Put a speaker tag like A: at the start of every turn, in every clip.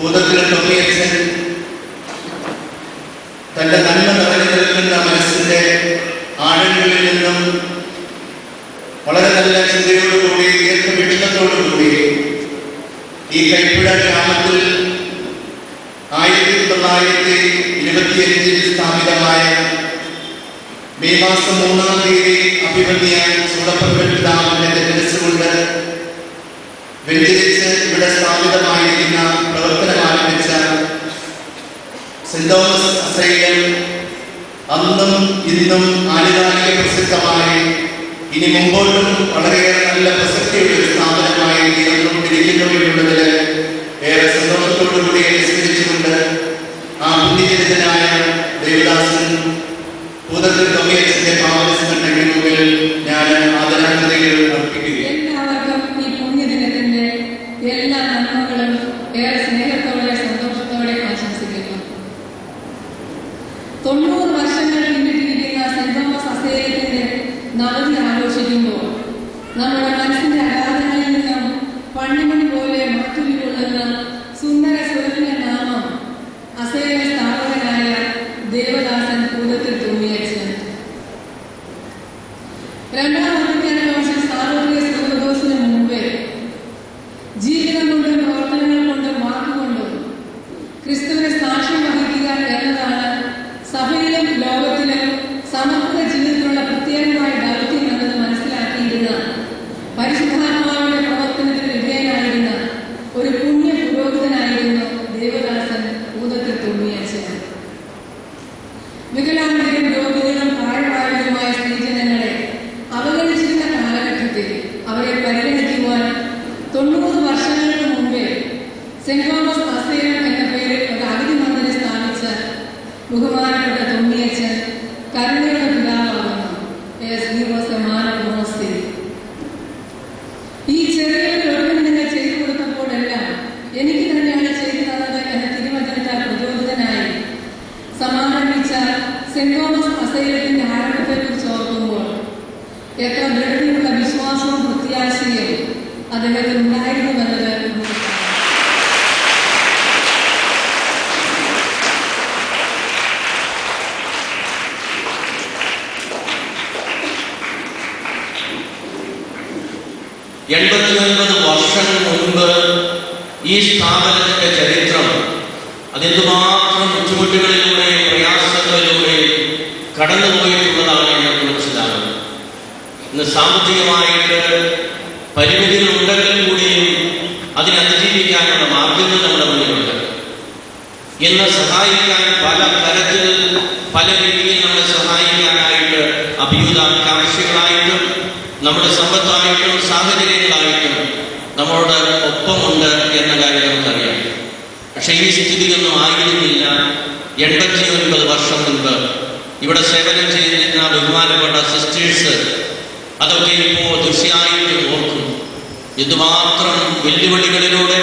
A: ഭൂതത്തിൽ തൊമ്മിയച്ഛൻ തന്റെ നന്മ നിറഞ്ഞു നിൽക്കുന്ന മനസ്സിന്റെ ആഴങ്ങളിൽ നിന്നും വളരെ നല്ല ചിന്തയോടുകൂടി ദീർഘവീക്ഷണത്തോടുകൂടി ഈ കൈപ്പുഴ ഗ്രാമത്തിൽ 1925 സ്ഥാപിതമായ മെയ് മാസം 3-ാം തീയതി അഭിമന്യ ചൂടപ്പൻ ഡാമിന്റെ മനസ്സുകൊണ്ട് വെഞ്ചരിച്ച് ഇവിടെ സ്ഥാപിതമായിരിക്കുന്ന പ്രവർത്തനം ആരംഭിച്ച സെന്റ് തോമസ് അസൈലം അന്നും ഇന്നും ആനുകാലിക പ്രസക്തമായി ഇനി മുമ്പോട്ടും വളരെയേറെ നല്ല പ്രസക്തിയുള്ള ഒരു സ്ഥാപനമായി തീർന്നുകൊണ്ടിരിക്കുന്നു എന്നുള്ളതിൽ ഏറെ സന്തോഷത്തോടുകൂടി അനുസ്മരിച്ചുകൊണ്ട് ആ പുണ്യചരിതനായ ദേവദാസൻ ഭൂതത്തിൽ തൊമ്മിയച്ഛന്റെ പാവനസ്മരണയ്ക്ക് മുമ്പിൽ ഞാൻ ആദരാഞ്ജലികൾ അർപ്പിക്കുകയാണ്.
B: എല്ലാവർക്കും ഈ പുണ്യദിനത്തിന്റെ എല്ലാ നന്മകളും ഏറെ സ്നേഹത്തോടെ സന്തോഷത്തോടെ ആശംസിക്കുന്നു. 90 വർഷങ്ങൾ പിന്നിട്ടിരിക്കുന്ന സെന്റ് തോമസ് അസൈലത്തിന്റെ നവതി ആഘോഷിക്കുമ്പോൾ നമ്മുടെ മനസ്സിന്റെ അഗാധങ്ങളിൽ നിന്നും പണ്ണിമണി പോലെ മാറ്റുകൊള്ളുന്ന സുന്ദര സ്വരൂപ നാമം അസൈല സ്ഥാപകനായ ദേവദാസൻ ഭൂതത്തിൽ തൊമ്മിയച്ഛൻ. 2-ാം വത്തിക്കാൻ സാർവത്രിക സുഖദോസിന് മുമ്പേ ജീവിതം കൊണ്ടും പ്രവർത്തനങ്ങൾ കൊണ്ടും വാക്കുകൊണ്ടും ക്രിസ്തുവിനെ സാക്ഷ്യം വഹിക്കുക എന്നതാണ് സഭയിലും ലോകത്തിലും സമഗ്ര ജീവിതത്തിലുള്ള പ്രത്യേകമായ ദൗത്യം എന്നത് മനസ്സിലാക്കിയിരുന്ന പരിശുദ്ധാത്മാവിന്റെ പ്രവർത്തനത്തിന് വിധേയനായിരുന്ന ഒരു പുണ്യ പുരോഹിതനായിരുന്നു ദേവദാസൻ ഭൂതത്തിൽ തൊമ്മിയച്ഛൻ. വികലാംഗരും രോഗികളും പ്രായമായവരുമായ സ്ത്രീജനങ്ങളെ അവഗണിച്ചിരുന്ന കാലഘട്ടത്തിൽ അവരെ പരിഗണിക്കുവാൻ 90 വർഷങ്ങൾക്ക് മുമ്പേ സെന്റ് തോമസ് അസൈലം എന്ന പേരിൽ ഒരു അഗതി മന്ദിരം സ്ഥാപിച്ച ബഹുമാനപ്പെട്ട തൊമ്മിയച്ഛൻ കരുണയുടെ പിതാവാകുന്നു. ഈ ചെറിയ ഒഴിവിന് നിങ്ങൾ ചെയ്തു കൊടുത്തപ്പോഴെല്ലാം എനിക്ക് തന്നെയാണ് ചെയ്തു തന്നത് എന്ന തിരുവചനത്താൽ പ്രചോദിതനായി സമാരംഭിച്ച സെന്റ് തോമസ് അസൈലത്തിന്റെ ആരംഭത്തെക്കുറിച്ച് ഓർക്കുമ്പോൾ എത്ര ദൃഢതയുള്ള വിശ്വാസവും പ്രത്യാശയും അദ്ദേഹത്തിന് ഉണ്ടായിരുന്നുവെന്നത്
C: വർഷങ്ങൾ മുൻപ് ഈ സ്ഥാപനത്തിന്റെ ചരിത്രം അതെന്തുമാത്രം ബുദ്ധിമുട്ടുകളിലൂടെയും പ്രയാസങ്ങളിലൂടെയും കടന്നുപോയിട്ടുള്ളതാണ് എന്ന് മനസ്സിലാകുന്നത്. ഇന്ന് സാമ്പത്തികമായിട്ട് പരിമിതികൾ ഉണ്ടെങ്കിൽ കൂടിയും അതിനെ അതിജീവിക്കാനുള്ള മാർഗങ്ങൾ നമ്മുടെ മുന്നിലുണ്ട്. ഇന്ന് സഹായിക്കാൻ പല തരത്തിൽ പല രീതിയിൽ നമ്മളെ സഹായിക്കാനായിട്ട് അഭ്യുതാകാംക്ഷികളായിട്ടും നമ്മുടെ സമ്പത്തായിട്ടും സാഹചര്യങ്ങളായിട്ടും നമ്മളോട് ഒപ്പമുണ്ട് എന്ന കാര്യം നമുക്കറിയാം. പക്ഷെ ഈ സ്ഥിതിയൊന്നും ആയിരുന്നില്ല 89 വർഷം മുൻപ് ഇവിടെ സേവനം ചെയ്തിരുന്ന ബഹുമാനപ്പെട്ട സിസ്റ്റേഴ്സ്. അതൊക്കെ ഇപ്പോൾ തീർച്ചയായിട്ടും ഓർക്കും. എന്തുമാത്രം വെല്ലുവിളികളിലൂടെ,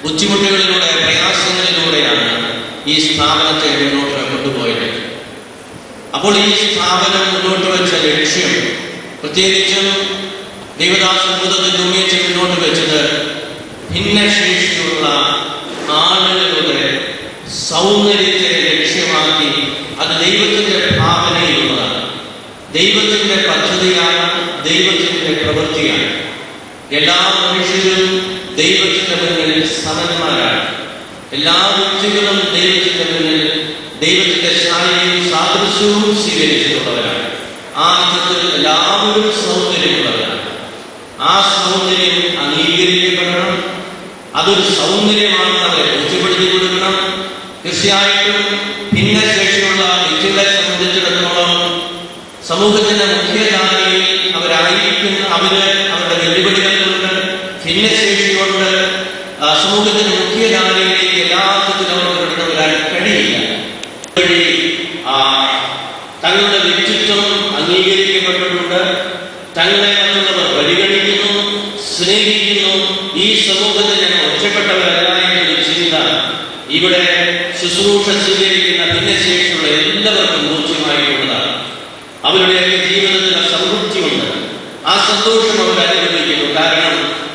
C: ബുദ്ധിമുട്ടുകളിലൂടെ, പ്രയാസങ്ങളിലൂടെയാണ് ഈ സ്ഥാപനത്തെ മുന്നോട്ട് കൊണ്ടുപോയത്. അപ്പോൾ ഈ സ്ഥാപനം മുന്നോട്ട് വെച്ച ലക്ഷ്യം, പ്രത്യേകിച്ചും ദേവദാസൻ ഭൂതത്തിൽ തൊമ്മിയച്ഛൻ മുന്നോട്ട് വെച്ചത് ഭിന്നശേഷിയുള്ള ആളുകളുടെ സൗന്ദര്യത്തെ ലക്ഷ്യമാക്കി അത് ദൈവത്തിന്റെ ഭാവനയിലുള്ളതാണ്, ദൈവത്തിന്റെ പദ്ധതിയാണ്, ദൈവത്തിന്റെ പ്രവൃത്തിയാണ്. എല്ലാ മനുഷ്യരും ദൈവത്തിന്റെ മുന്നിൽ സമന്മാരാണ്. എല്ലാ വ്യക്തികളും ദൈവത്തിന്റെ മുന്നിൽ ദൈവത്തിന്റെ ശാരീരിക സാദൃശ്യവും സ്വീകരിച്ചിട്ടുള്ളവരാണ്. ആ അർത്ഥത്തിൽ എല്ലാവരും സൗന്ദര്യമുള്ളവരാണ്. ആ സൗന്ദര്യം അംഗീകരിക്കപ്പെടണം. അതൊരു സൗന്ദര്യമാണ്, അവരെ ബോധ്യപ്പെടുത്തി കൊടുക്കണം. തീർച്ചയായിട്ടും ഭിന്നശേഷിയുള്ള വ്യക്തികളെ സംബന്ധിച്ചിടത്തോളം സമൂഹത്തിന്റെ മുഖ്യധാരയിൽ അവരായിരിക്കുന്ന അവരുടെ വെല്ലുവിളികളുണ്ട്, ഭിന്നശേഷിയുണ്ട്. സമൂഹത്തിന്റെ മുഖ്യധാരയിലേക്ക് യഥാർത്ഥത്തിൽ അവർക്ക് കടന്നു വരാൻ കഴിയില്ല. തങ്ങളുടെ വ്യക്തിത്വം അംഗീകരിക്കപ്പെട്ടിട്ടുണ്ട്. തങ്ങളെ മറ്റുള്ളവർ പരിഗണിക്കുന്നു, സ്നേഹിക്കുന്നു. ഈ സമൂഹത്തിൽ ഞങ്ങൾ ഒറ്റപ്പെട്ടവരല്ല എന്നൊരു ചിന്ത ഇവിടെ ശുശ്രൂഷ സ്വീകരിക്കുന്ന ഭിന്നശേഷിയുള്ള എല്ലാവർക്കും ബോധ്യമായിട്ടുള്ളതാണ്. അവരുടെയൊക്കെ ജീവിതത്തിൽ സമൃദ്ധിയുണ്ട്. ആ സന്തോഷം അവർ അനുഭവിക്കുന്നു. കാരണം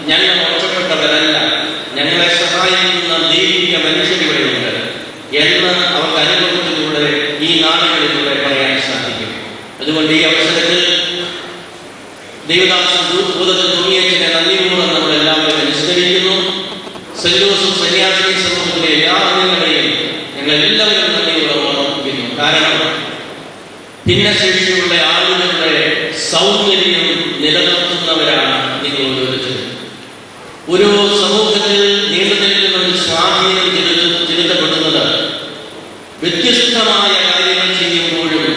C: ഞങ്ങൾ ഒറ്റപ്പെട്ടവരല്ല, ഞങ്ങളെ സഹായിക്കുന്ന ദൈവിക സെന്റ് ജോസഫ് സന്യാസിനി സമൂഹത്തിലെ എല്ലാ അംഗങ്ങളെയും ഞങ്ങൾ എല്ലാവരും നന്ദിയോടെ ഓർമ്മിക്കുന്നു. കാരണം ഭിന്നശേഷിയുള്ള ആളുകളുടെ സൗന്ദര്യം നിലനിർത്തുന്നവരാണ് നിങ്ങൾ ഓരോരുത്തരും. ഒരു സമൂഹത്തിൽ നീണ്ടു നിൽക്കുന്ന ഒരു സ്വാധീനം ചെലുത്തപ്പെടുന്നത് വ്യത്യസ്തമായ കാര്യങ്ങൾ ചെയ്യുമ്പോഴും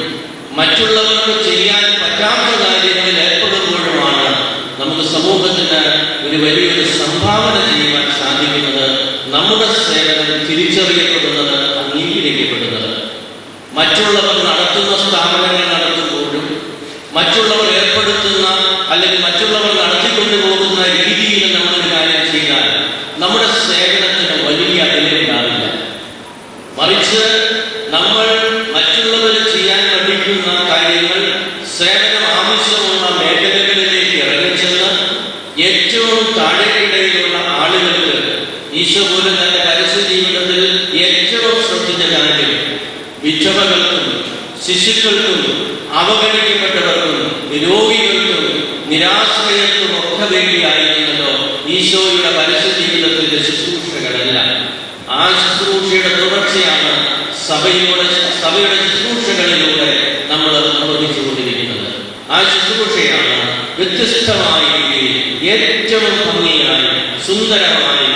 C: മറ്റുള്ളവർക്ക് ചെയ്യാൻ പറ്റാത്ത കാര്യങ്ങളിൽ ഏർപ്പെടുമ്പോഴുമാണ് നമുക്ക് സമൂഹത്തിന് ഒരു വലിയൊരു സംഭാവന ചെയ്യുവാൻ സാധിക്കുന്നത്. നമ്മുടെ സേവനം തിരിച്ചറിയപ്പെടുന്നത്, അംഗീകരിക്കപ്പെടുന്നത്. മറ്റുള്ളവർ നടത്തുന്ന സ്ഥാപനങ്ങൾ നടത്തുമ്പോഴും മറ്റുള്ളവർ ഏർപ്പെടുത്തുന്ന അല്ലെങ്കിൽ മറ്റുള്ളവർ നടത്തിക്കൊണ്ടു പോകുന്ന രീതിയിൽ നമ്മളൊരു കാര്യം ചെയ്താൽ നമ്മുടെ സേവനത്തിന് വലിയ വിലയുണ്ടാവില്ല. മറിച്ച് നമ്മൾ മറ്റുള്ളവർ ചെയ്യാൻ പഠിക്കുന്ന കാര്യങ്ങൾ, സേവനം ആവശ്യമുള്ള മേഖലകളിലേക്ക് ഇറങ്ങിച്ചെന്ന് ഏറ്റവും താഴെക്കിടയിലുള്ള ആളുകൾക്ക് ഈശോ പോലും തന്റെ പരസ്യ ജീവിതത്തിൽ ഏറ്റവും ശ്രദ്ധിച്ച കാര്യം വിധവകൾക്കും ശിശുക്കൾക്കും അവഗണിക്കപ്പെട്ടവർക്കും രോഗികൾക്കും നിരാശ്രയർക്കും ഒക്കെ വേണ്ടിയായിരുന്നല്ലോ ഈശോയുടെ പരസ്യ ജീവിതത്തിന്റെ ശുശ്രൂഷകളെല്ലാം. ആ ശുശ്രൂഷയുടെ തുടർച്ചയാണ് സഭയുടെ ശുശ്രൂഷകളിലൂടെ നമ്മൾ നിർവഹിച്ചുകൊണ്ടിരിക്കുന്നത്. ആ ശുശ്രൂഷയാണ് വ്യത്യസ്തമായ രീതിയിൽ ഏറ്റവും ഭംഗിയായി സുന്ദരമായി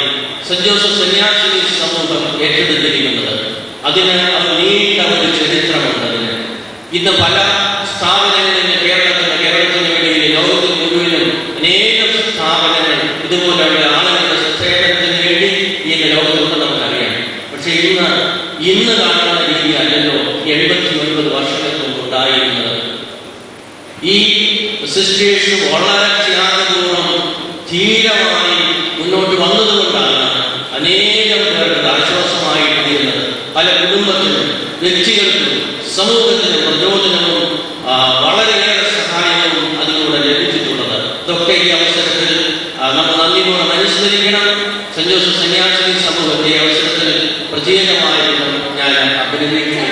C: സെന്റ് ജോസഫ് സന്യാസിനി സമൂഹം ഏറ്റെടുത്തിരിക്കുന്നത്. അതിന് അവർ നീണ്ട ഒരു ചരിത്രമുണ്ടതിന്. ഇന്ന് പല സ്ഥാപനങ്ങളിൽ കേരളത്തിന് വേണ്ടി ലോകത്തിന് മുഴുവനും അനേകം സ്ഥാപനങ്ങൾ ഇതുപോലെയുള്ള ആളുകളുടെ സേവനത്തിന് വേണ്ടി ഈ ലോകത്തുണ്ട് നമുക്കറിയാം. പക്ഷെ ഇന്ന് കാണുന്ന രീതി അല്ലല്ലോ 79 വർഷങ്ങൾക്ക് മുമ്പ് ഉണ്ടായിരുന്നത്. ഈ സിസ്റ്റേഴ്സ് വളരെ ത്യാഗപൂർവ്വം ധീരമായി മുന്നോട്ട് വന്നതുകൊണ്ടാണ് അനേകം പേർക്ക് ആശ്വാസമായി തീരുന്നത്. പല കുടുംബത്തിനും വ്യക്തികൾക്കും സമൂഹത്തിനും പ്രചോദനവും വളരെയേറെ സഹായവും അതിലൂടെ ലഭിച്ചിട്ടുള്ളത്. ഇതൊക്കെ ഈ അവസരത്തിൽ നമ്മൾ നന്ദിയോടെ അനുസ്മരിക്കണം. സെന്റ് ജോസഫ് സന്യാസിനി സമൂഹത്തെ അവസരത്തിൽ പ്രത്യേകമായിട്ട് ഞാൻ അഭിനന്ദിക്കുന്നു.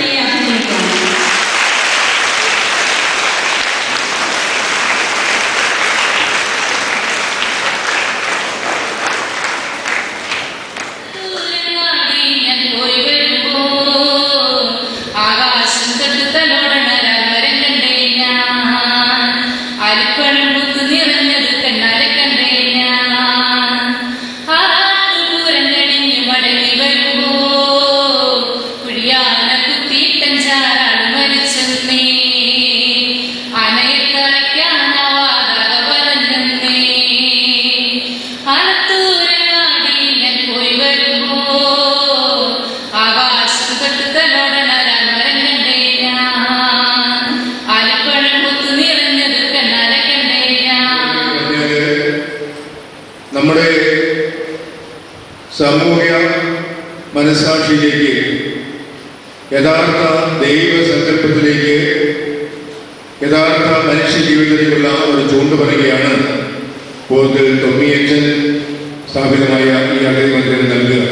D: നമ്മുടെ സാമൂഹ്യ മനസ്സാക്ഷിയിലേക്ക്, യഥാർത്ഥ ദൈവസങ്കല്പത്തിലേക്ക്, യഥാർത്ഥ മനുഷ്യ ജീവിതത്തിലുള്ള ഒരു ചൂണ്ടുപറയുകയാണ് പോത്തിൽ തൊമ്മിയച്ചൻ സ്ഥാപിതമായ ഈ അഗതി മന്ദിരം നൽകുക.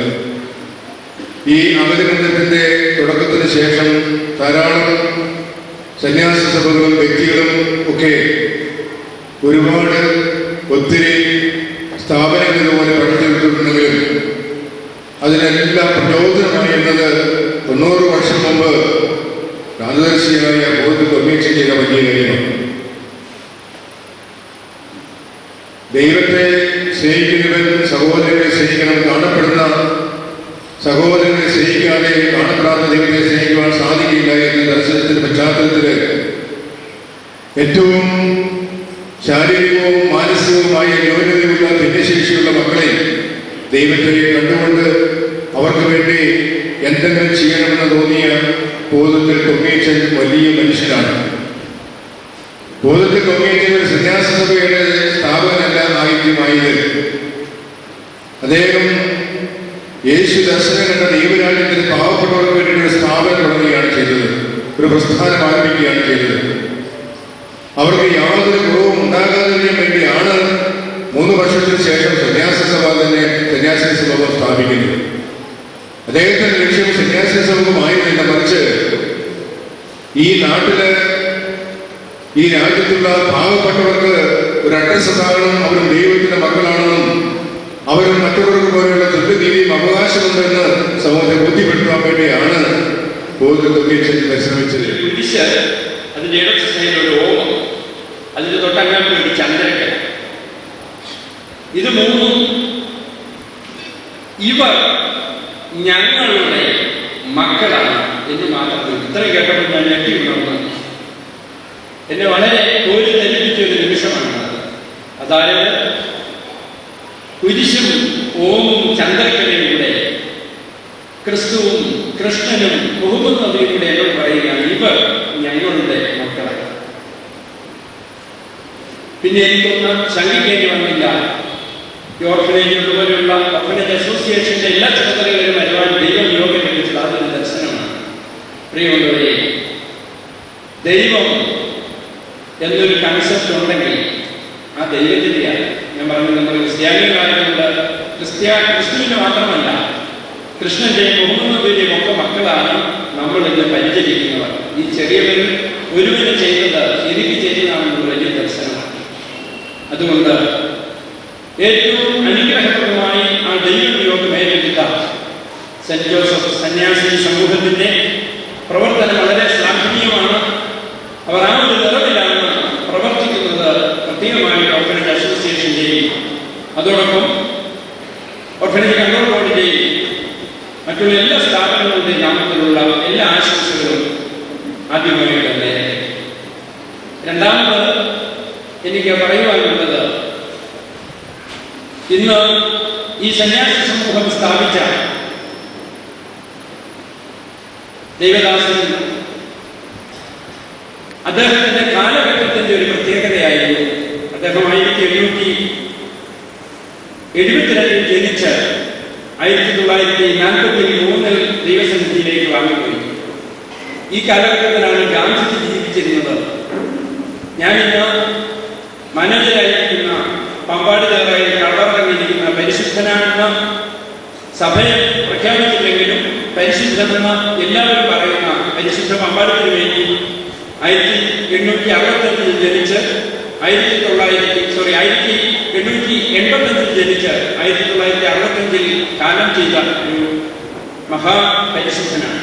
D: ഈ അഗതി മന്ദിരത്തിന്റെ തുടക്കത്തിന് ശേഷം ധാരാളം സന്യാസ സഭകളും വ്യക്തികളും ഒക്കെ ഒരുപാട് ഒത്തിരി സ്ഥാപനങ്ങൾ ഇതുപോലെ പ്രവർത്തിച്ചിട്ടുണ്ടെങ്കിലും അതിനെല്ലാം പ്രചോദനമായിരുന്നത് 90 വർഷം മുമ്പ് രാജദർശിയായ പോത്തിൽ തൊമ്മിയച്ചൻ ചെയ്ത വലിയ കാര്യമാണ്. ദൈവത്തെ സ്നേഹിക്കുന്നവൻ സഹോദരനെ സ്നേഹിക്കണം. കാണപ്പെടുന്ന സഹോദരനെ സ്നേഹിക്കാതെ കാണപ്പെടാത്ത ദൈവത്തെ സ്നേഹിക്കുവാൻ സാധിക്കില്ല എന്ന ദർശനത്തിന്റെ പശ്ചാത്തലത്തിൽ ഏറ്റവും ശാരീരികവും മാനസികവുമായ ന്യൂനതയുള്ള ഭിന്നശേഷിയുള്ള മക്കളെ ദൈവത്തെ കണ്ടുകൊണ്ട് അവർക്ക് വേണ്ടി എന്തെങ്കിലും ചെയ്യണമെന്ന് തോന്നിയ പോതത്തിൽ തൊമ്മിയച്ചൻ വലിയ മനുഷ്യനാണ്. പോതത്തിൽ തൊമ്മിയച്ചൻ ഒരു സന്യാസ സഭയുടെ സ്ഥാപകനല്ല ആയിത്യമായത്. അദ്ദേഹം യേശു ദർശനം കണ്ട ദൈവരാജ്യത്തിൽ പാവപ്പെട്ടവർക്ക് വേണ്ടി ഒരു സ്ഥാപനം തുടങ്ങുകയാണ് ചെയ്തത്, ഒരു പ്രസ്ഥാനം ആരംഭിക്കുകയാണ് ചെയ്തത്. അവർക്ക് യാതൊരു കുറവും ഉണ്ടാകാതിരിക്കാൻ വേണ്ടിയാണ് 3 വർഷത്തിന് ശേഷം സന്യാസി സമൂഹം സ്ഥാപിക്കുന്നത്. അദ്ദേഹത്തിന്റെ ലക്ഷ്യം സന്യാസി സമൂഹമായിരുന്നില്ല, മറിച്ച് ഈ നാട്ടില് ഈ രാജ്യത്തുള്ള പാവപ്പെട്ടവർക്ക് ഒരു അഡ്രസ് ഉണ്ടാകണം, അവർ ദൈവത്തിന്റെ മക്കളാണെന്നും അവരും മറ്റുള്ളവർക്ക് പോലെയുള്ള തുല്യനീതിയും അവകാശമുണ്ടെന്ന് സമൂഹത്തെ ബോധ്യപ്പെടുത്താൻ വേണ്ടിയാണ് പരിശ്രമിച്ചത്.
E: കുരിശ്, അതിന്റെ ഇടത് സൈഡിലൊരു ഓമം, അതിന് തൊട്ടങ്ങാട്ട് ഒരു ചന്ദ്രക്കൻ. ഇത് മൂന്നും ഇവർ ഞങ്ങളുടെ മക്കളാണ് എന്ന് മാത്രം. ഇത്രയും കേട്ടപ്പോൾ ഞാൻ ഞെട്ടി ഉണർന്നു. എന്നെ വളരെ കോരിത്തരിപ്പിച്ച ഒരു നിമിഷമാണ്. അതായത് കുരിശും ഓമും ചന്ദ്രക്കലയും കൂടെ ക്രിസ്തുവും കൃഷ്ണനും മുഹമ്മദ് നബിയും കൂടെ എന്നോട് പറയുകയാണ്, ഇവർ ഞങ്ങളുടെ മക്കളാണ്. പിന്നെ എനിക്കൊന്ന് ശങ്കിക്കേണ്ടി വന്നില്ല. ഈ ഓർഫനേജ് പോലെയുള്ള ഓർഫനേജ് അസോസിയേഷന്റെ എല്ലാ ചുമതലകളിലും വരുവാൻ ദൈവം യോഗം ലഭിച്ചത് അതൊരു ദർശനമാണ്. പ്രിയമുള്ളവരെ, ദൈവം എന്നൊരു കൺസെപ്റ്റ് ഉണ്ടെങ്കിൽ ആ ദൈവത്തിൻ്റെയാണ്. ഞാൻ പറഞ്ഞു, നമ്മൾ ക്രിസ്ത്യാനികളായതുകൊണ്ട് ക്രിസ്തുവിന്റെ മാത്രമല്ല കൃഷ്ണന്റെയും മുഹമ്മദ് നബിയുടെയും ഒക്കെ മക്കളാണ് നമ്മൾ ഇന്ന് പരിചരിക്കുന്നവർ. ഈ ചെറിയവരിൽ ഒരുവന് ചെയ്തത് എനിക്ക് ചെയ്തതാണെന്നുള്ള വലിയ ദർശനമാണ്. അതുകൊണ്ട് ഏറ്റവും അനുഗ്രഹപ്രദമായി ആ ദൈവനിയോഗം ഏറ്റെടുത്ത സെന്റ് ജോസഫ് സന്യാസി സമൂഹത്തിന്റെ പ്രവർത്തനം വളരെ ശ്ലാഘനീയമാണ്. അവർ ആ ഒരു നിറവിലാണ് പ്രവർത്തിക്കുന്നത്. പ്രത്യേകമായി ഓർഫനേജ് അസോസിയേഷന്റെയും അതോടൊപ്പം ഓർഫനേജ് കൺട്രോൾ ബോർഡിന്റെയും മറ്റുള്ള എല്ലാ സ്ഥാപനങ്ങളുടെയും നാമത്തിലുള്ള എല്ലാ ആശംസകളും ആദ്യമായി തന്നെ. രണ്ടാമത് എനിക്ക് പറയുവാനുള്ളത്, ഇന്ന് ഈ സന്യാസി സമൂഹം സ്ഥാപിച്ച ദേവദാസൻ അദ്ദേഹത്തിന്റെ കാലഘട്ടത്തിന്റെ ഒരു പ്രത്യേകതയായിരുന്നു. അദ്ദേഹം 1872 ജനിച്ച് 1943 ദൈവസന്നിധിയിലേക്ക് വാങ്ങിപ്പോയി. ഈ കാലഘട്ടത്തിലാണ് ഗാന്ധിജി ജീവിച്ചിരുന്നത്. ഞാനിന്ന് മനോജരായിരിക്കുന്ന പമ്പാടി തേറായി കളറിറങ്ങിയിരിക്കുന്ന പരിശുദ്ധനാണെന്ന് സഭയെ പ്രഖ്യാപിച്ചില്ലെങ്കിലും പരിശുദ്ധമെന്ന് എല്ലാവരും പറയുന്ന പരിശുദ്ധ പമ്പാടത്തിന് വേണ്ടി 1865 ജനിച്ച് 1885 ജനിച്ച് 1965 കാലം ചെയ്ത ഒരു മഹാപരിശുദ്ധനാണ്.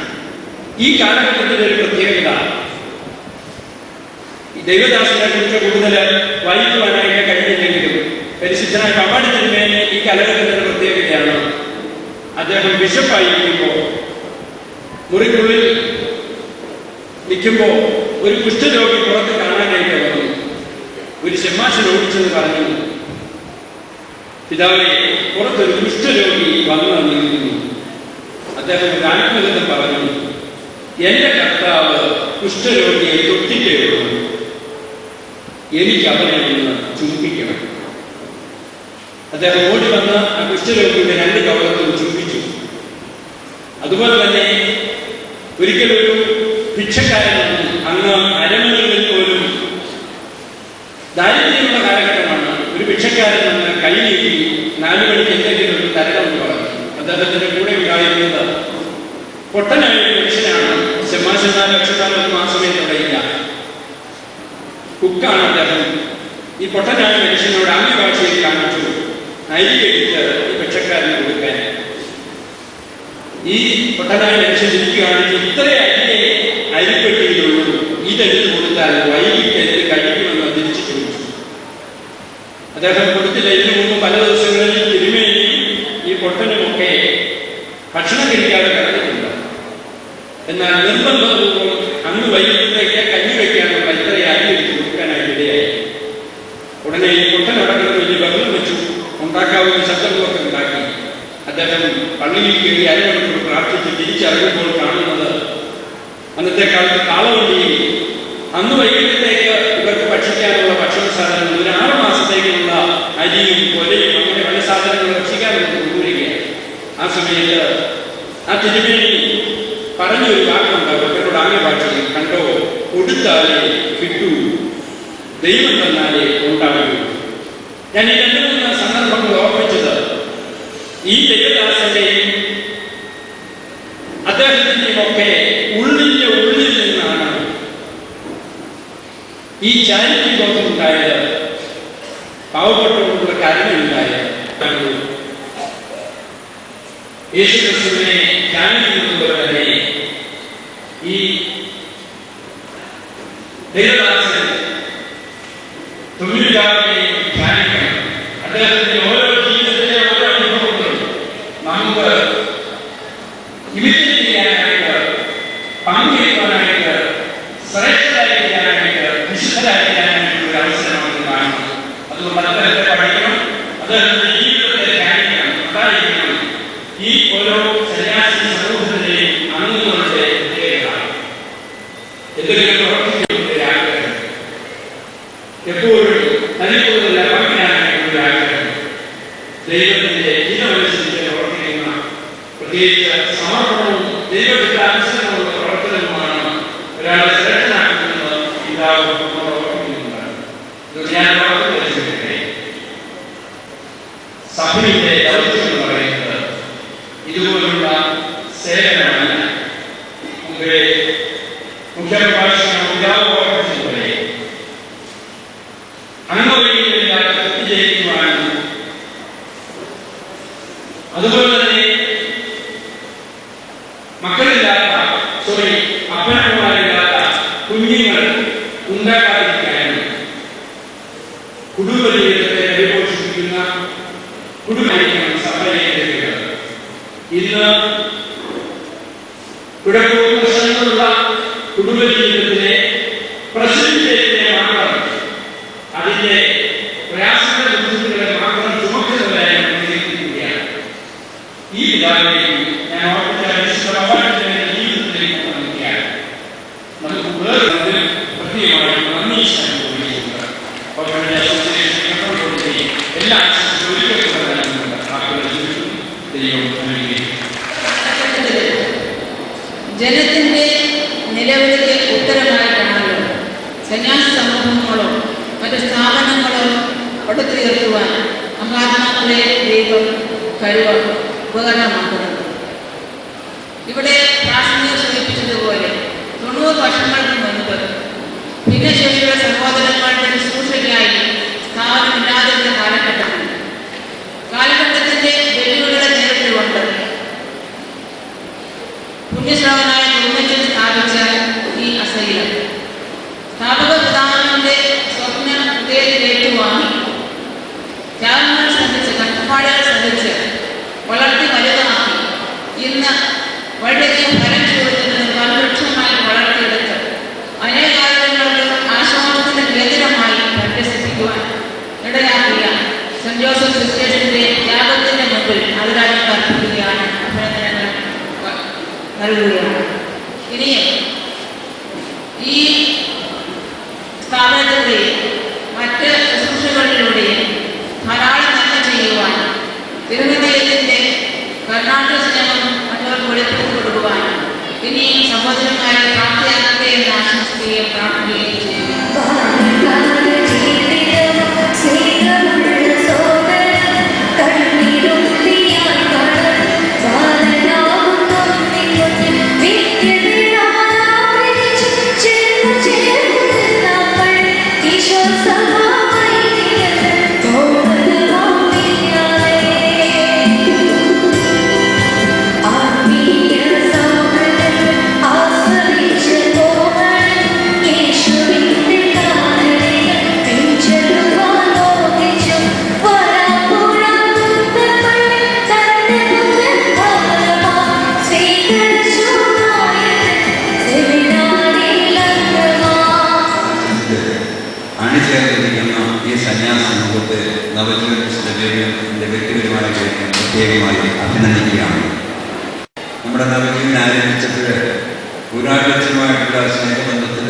E: ഈ കാലഘട്ടത്തിന്റെ ഒരു പ്രത്യേകത, ഈ ദൈവദാസനെ കുറിച്ച് കൂടുതൽ വായിക്കുവാനായിട്ട് കഴിഞ്ഞില്ലെങ്കിലും പരിശുദ്ധനായ പമ്പാടി തിരുമേനി ഈ കാലഘട്ടത്തിന്റെ പ്രത്യേകതയാണ്. അദ്ദേഹം ബിഷപ്പായിരിക്കുമ്പോൾ മുറിക്കുള്ളിൽ നിൽക്കുമ്പോൾ ഒരു കുഷ്ഠരോഗി പുറത്ത് കാണാനായിട്ട് വന്നു. ഒരു ശമ്മാശൻ ഓടിച്ചെന്ന് പറഞ്ഞു, പിതാവേ, പുറത്തൊരു കുഷ്ഠരോഗി വന്നു നിൽക്കുന്നു. അദ്ദേഹം ഒരു ആത്മഗതം പറഞ്ഞു, എന്റെ കർത്താവ് കുഷ്ഠരോഗിയെ തൊട്ടിട്ടേ ഉള്ളൂ, എനിക്ക് അവനെ ഒന്ന് ചുംബിക്കണം. അദ്ദേഹം ഓടി വന്ന് ആ കുഷ്ഠരോഗിയുടെ 2 കവളത്തും ചുംബിച്ചു. അതുപോലെ തന്നെ ഒരിക്കലൊരു ഭിക്ഷക്കാരൻ അന്ന് അരമനകളിൽ പോലും ദാരിദ്ര്യമുള്ള കാലഘട്ടമാണ്. ഒരു ഭിക്ഷക്കാരൻ നിന്ന് കൈ നീട്ടി 4 മണിക്ക് എന്തെങ്കിലും ഒരു തരണമെന്ന് പറഞ്ഞു. അദ്ദേഹത്തിന്റെ കൂടെ ഉണ്ടായിരുന്നത് പൊട്ടനായ ഒരു മനുഷ്യനാണ്. ശമാശന്മാരും ലക്ഷക്കാരൊന്നും ആ സമയത്ത് ഇല്ല. കുക്കാണ് അദ്ദേഹം. ഈ പൊട്ടനായ മനുഷ്യനോട് ആംഗ്യഭാഷയിൽ കാണിച്ചു അരിയെടുത്ത് ഈ ഭിക്ഷക്കാരന് കൊടുക്കാൻ. ഈ പൊട്ടനായ മനുഷ്യൻ എനിക്ക് കാണിച്ചു, ഇത്രേ അരിപ്പെട്ടിട്ടുള്ളൂ, ഇതെടുത്ത് കൊടുത്താൽ വൈകിട്ട് എന്ത് കഴിക്കുമെന്ന് തിരിച്ചു ചോദിച്ചു. അദ്ദേഹം കൊടുത്തില്ല. ഇതിനു മുമ്പ് പല ദിവസങ്ങളിൽ തിരുമേനി ഈ പൊട്ടനുമൊക്കെ ഭക്ഷണം കഴിക്കാതെ കിടന്നിട്ടുണ്ട്. എന്നാൽ നിർബന്ധപൂർവ്വം അന്ന് വൈകിട്ടേക്ക് കഞ്ഞി വയ്ക്കാനുള്ള ഇത്രയും അരി എടുത്ത് കൊടുക്കാനായിട്ട് ഇടയായി. ഉടനെ ഈ പൊട്ടനടക്കുന്നത് വലിയ ബഹളം വെച്ചു, ഉണ്ടാക്കാവുന്ന ശബ്ദങ്ങളൊക്കെ ഉണ്ടാക്കി. അദ്ദേഹം പള്ളിയിൽ കയറി അരമണിക്കൂർ പ്രാർത്ഥിച്ച് തിരിച്ചറിയുമ്പോൾ കാണുന്നത് അന്നത്തെ കാലത്ത് കാളവണ്ടിയിൽ അന്ന് വൈകിട്ടത്തേക്ക് ഇവർക്ക് ഭക്ഷിക്കാനുള്ള ഭക്ഷണ സാധനങ്ങൾ, ഒരു 6 മാസത്തേക്കുള്ള അരിയും കൊലയും അങ്ങനെ പല സാധനങ്ങൾ ഭക്ഷിക്കാനുള്ള കൊണ്ടുവരികയാണ്. ആ സമയത്ത് ആ തിരുമേനി പറഞ്ഞൊരു വാക്കുണ്ട് അവരോട് ആംഗ്യഭാഷയിൽ, കണ്ടോ, കൊടുത്താലേ കിട്ടൂ, ദൈവം തന്നാലേ ഉണ്ടാകൂ. ഞാൻ ഈ 2-3 സന്ദർഭങ്ങൾ ഓർമ്മിച്ചത് ഈ ദൈവദാസന്റെയും അദ്ദേഹത്തിന്റെയും ഒക്കെ ഉള്ളിന്റെ ഉള്ളിൽ നിന്നാണ് ഈ ചാരിറ്റി ബോധം ഉണ്ടായത്, പാവപ്പെട്ടവർക്ക് കരുണയുണ്ടായത്. യേശുക്രിസ്തുവിനെ ധ്യാനിക്കുന്നതുപോലെ തന്നെ ഈ ദൈവദാസൻ തൊഴിലാളികളെയും ധ്യാനിക്കണം. അദ്ദേഹത്തിന്റെ ഓരോ ജീവിതത്തിലെ ഓരോ അനുഭവങ്ങളും നമുക്ക് ഇമിറ്റേറ്റ് ചെയ്യാനായിട്ട്, പങ്കുവയ്ക്കാനായിട്ട്, ശ്രേഷ്ഠരായിരിക്കാനായിട്ട്, വിശുദ്ധരായിരിക്കാനായിട്ട് ഒരു അവസരം നമുക്ക് കാണണം. അതുകൊണ്ട് അദ്ദേഹത്തെ പഠിക്കണം, അദ്ദേഹത്തിന്റെ ജീവിതത്തെ ധ്യാനിക്കണം. അതായിരിക്കണം ഈ ഓരോ സന്യാസി സമൂഹത്തിന്റെയും അംഗങ്ങളുടെ പ്രത്യേകത. എന്തെങ്കിലും പ്രവർത്തിക്കുന്ന ആഗ്രഹം, എപ്പോഴും തനിക്കൊന്നുമില്ല പഠിക്കാനായിട്ടുള്ള ആഗ്രഹം, ദൈവത്തിന്റെ ഹിതമനുസരിച്ച് പ്രവർത്തിക്കുന്ന പ്രത്യേകിച്ച് സമർപ്പണവും ദൈവത്തിന്റെ അനുസരണമുള്ള പ്രവർത്തനവുമാണ് ഒരാളെ ശ്രേഷ്ഠനാക്കുന്നത്. പിതാവ് പ്രവർത്തിക്കുന്നുണ്ടാണ്. ഞാൻ പ്രവർത്തിച്ചിട്ടെ സഭയുടെ ദൗത്യം എന്ന് പറയുന്നത് ഇതുപോലുള്ള സേവനമല്ല. മുമ്പേ മുഖ്യപ്രഭാഷണം പിതാവ് ഓർമ്മിച്ചതുപോലെ അംഗവഴിയില്ലാതെ എത്തിച്ചേരുവാനും അതുപോലെ തന്നെ അപ്പനമ്മമാരില്ലാത്ത കുഞ്ഞുങ്ങൾ ഉണ്ടാകാതിരിക്കാനും കുടുംബ ജീവിതത്തെ പരിപോഷിപ്പിക്കുന്ന കുടുംബമായിരിക്കണം സഭയിലേക്ക്. ഇന്ന് കുഴപ്പവും പ്രശ്നങ്ങളുള്ള കുടുംബ ജീവിതത്തിലെ പ്രസിദ്ധിയെ മാത്രം, അതിന്റെ പ്രയാസങ്ങളുടെ ബുദ്ധിമുട്ടുകളെ മാത്രം ചുമക്കുന്നവരായി പ്രതികരിക്കുകയാണ്. ഈ പിതാവിനെയും ഞാൻ ഓർമ്മിച്ച ജീവിതത്തിലേക്ക് ശ്രമിക്കുകയാണ്. നമുക്ക് വേറെ പ്രത്യേകമായി നന്ദി അനുഭവിച്ചിട്ടുണ്ട്. എല്ലാ
B: ജനത്തിന്റെ നിലവിളിക്ക് ഉത്തരമായിട്ടാണല്ലോ സന്യാസി സമൂഹങ്ങളോ മറ്റ് സ്ഥാപനങ്ങളോ പടുത്തുയർത്തുവാൻ മഹാത്മാക്കളെ ദൈവം ഉപകരണമാക്കുന്നത്. ഇവിടെ പ്രാസംഗികർ സൂചിപ്പിച്ചതുപോലെ 90 വർഷങ്ങൾക്ക് മുൻപ് ഭിന്നശേഷിയുള്ള സഹോദരങ്ങളുടെ ശുശ്രൂഷയ്ക്കായി സ്ഥാപനമില്ലാതിരുന്ന കാലഘട്ടത്തിന്റെ വെല്ലുവിളികളെ നേരിട്ടുകൊണ്ട് പുണ്യശ്രാവനായ കുടുംബത്തിൽ സ്ഥാപിച്ച ഈ അസൈലം സ്ഥാപക പിതാവിന്റെ സ്വപ്ന ഹൃദയത്തിൽ ഏറ്റുവാങ്ങി ത്യാഗങ്ങൾ ശ്രദ്ധിച്ച് കഷ്ടപ്പാടുകൾ ശ്രദ്ധിച്ച് വളർത്തി വലുതാക്കി ഇന്ന് വളരെയധികം ഫലം ചോദിക്കുന്ന വനവൃക്ഷമായി വളർത്തിയെടുത്ത് അനേകാലങ്ങൾക്ക് ആശ്വാസത്തിന്റെ കേന്ദ്രമായി പരിരസിപ്പിക്കുവാൻ ഇടയാക്കിയ സെന്റ് ജോസഫ് സിസ്റ്റേഴ്സിന്റെ ത്യാഗത്തിന്റെ മുമ്പിൽ അതിരാജ്യം അർപ്പിക്കുകയാണ്, അഭിനന്ദനങ്ങൾ നൽകുകയാണ്. ഇനിയും ഈ സ്ഥാപനത്തിലൂടെയും മറ്റ് ശുശ്രൂഷകളിലൂടെയും ധാരാളം നന്മ ചെയ്യുവാൻ തിരുഹൃദയത്തിന്റെ കർണാടക സ്നേഹം മറ്റവർക്ക് വെളിപ്പെടുത്തി കൊടുക്കുവാൻ ഇനിയും സഹോദരന്മാരെ പ്രാപ്തിയാക്കട്ടെ എന്ന് ആശംസിക്കുകയും പ്രാർത്ഥിക്കുകയും ചെയ്യുന്നു.
F: പ്രത്യേകമായി അഭിനന്ദിക്കുകയാണ്. നമ്മുടെ നവജീവൻ ആരംഭിച്ചപ്പോൾ പുരാതനമായിട്ടുള്ള സ്നേഹബന്ധത്തിൽ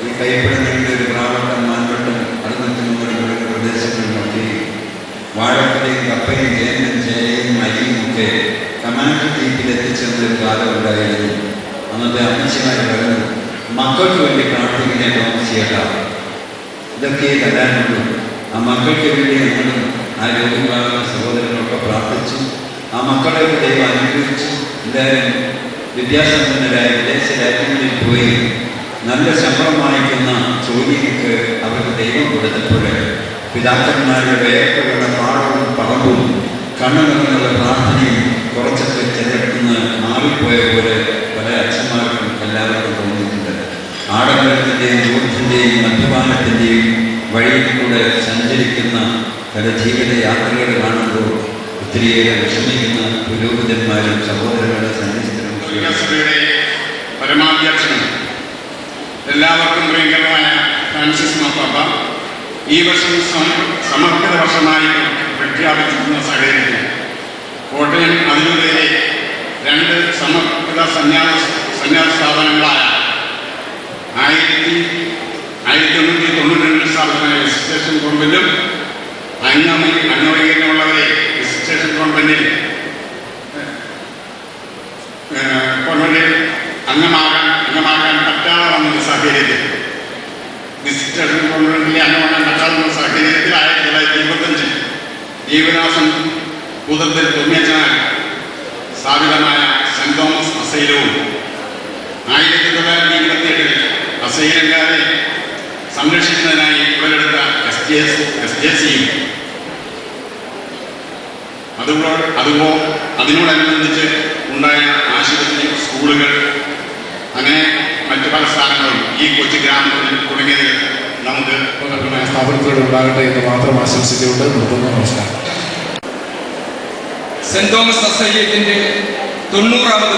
F: ഈ കൈപ്പിടുന്നതിൻ്റെ ഒരു പ്രാവട്ടം മാൻവട്ടം അടുത്തുള്ള പ്രദേശങ്ങളിലൊക്കെ വാഴപ്പലയും കപ്പയും ചേനയും ചേനയും അരിയും ഒക്കെ കമാൻഡ് ടീപ്പിൽ എത്തിച്ചെന്നൊരു കാലം ഉണ്ടായിരുന്നു. അന്നത്തെ അമ്മച്ചിമാർ പറഞ്ഞു, മക്കൾക്ക് വേണ്ടി പ്രാർത്ഥിക്കുന്നേ തോന്നിച്ചേട്ട, ഇതൊക്കെ തരാനുള്ളൂ. ആ മക്കൾക്ക് വേണ്ടി ഞങ്ങളും ആ രോഗികളാകുന്ന സഹോദരങ്ങളൊക്കെ പ്രാർത്ഥിച്ചു. ആ മക്കളെയൊക്കെ ദൈവം അനുഗ്രഹിച്ചു. എല്ലാവരും വിദ്യാസമ്പന്നരായ വിദേശ രാജ്യങ്ങളിൽ പോയി നല്ല ശമ്പളം വാങ്ങിക്കുന്ന ജോലിക്ക് അവർക്ക് ദൈവം കൊടുത്തപ്പോൾ പിതാക്കന്മാരുടെ വേർപ്പുകളുടെ പാടവും പറമ്പും കണ്ണുകളുടെ പ്രാർത്ഥനയും കുറച്ചൊക്കെ പുരോഹിതന്മാരും സഹോദരങ്ങളുടെ സന്യസ്തരും
D: സഭയുടെ പരമാധ്യക്ഷനും എല്ലാവർക്കും പ്രിയങ്കരമായ ഫ്രാൻസിസ് മാർപ്പാപ്പ ഈ വർഷം സമർപ്പിത വർഷമായി പ്രഖ്യാപിച്ചിരുന്ന സാഹചര്യത്തിൽ കോട്ടയം അതിലൂടെ 2 സമർപ്പിത സന്യാസ സ്ഥാപനങ്ങളായ 1992 സ്ഥാപനമായ വിസിറ്റേഷൻ കോൺവെന്റും അംഗവൈകല്യമുള്ളവരെ വിസിറ്റേഷൻ കോൺവെന്റിൽ അംഗമാകാൻ പറ്റാതെ വന്ന സാഹചര്യത്തിൽ വിസിറ്റേഷൻ കോൺവെന്റിലെ അംഗമാകാൻ പറ്റാതെ വന്ന സാഹചര്യത്തിൽ 1925 ജീവദാസൻ ഭൂതത്തിൽ തൊമ്മിയച്ചനാൽ സ്ഥാപിതമായ സെന്റ് തോമസ് അസൈലവും 1927 അസൈലക്കാരെ സംരക്ഷിക്കുന്നതിനായി ഉടലെടുത്ത SJCയും അതിനോടനുബന്ധിച്ച് ഉണ്ടായ ആശുപത്രി, സ്കൂളുകൾ, അങ്ങനെ മറ്റു പല സ്ഥാനങ്ങളും ഈ കൊച്ചു ഗ്രാമത്തിൽ തുടങ്ങിയത് നമുക്ക്
G: സ്ഥാപനത്തിലൂടെ ഉണ്ടാകട്ടെ എന്ന് മാത്രം ആശംസിച്ചുകൊണ്ട് നിർത്തുന്നു. നമസ്കാരം.
E: സെന്റ് തോമസ് അസൈലത്തിന്റെ 90ാമത്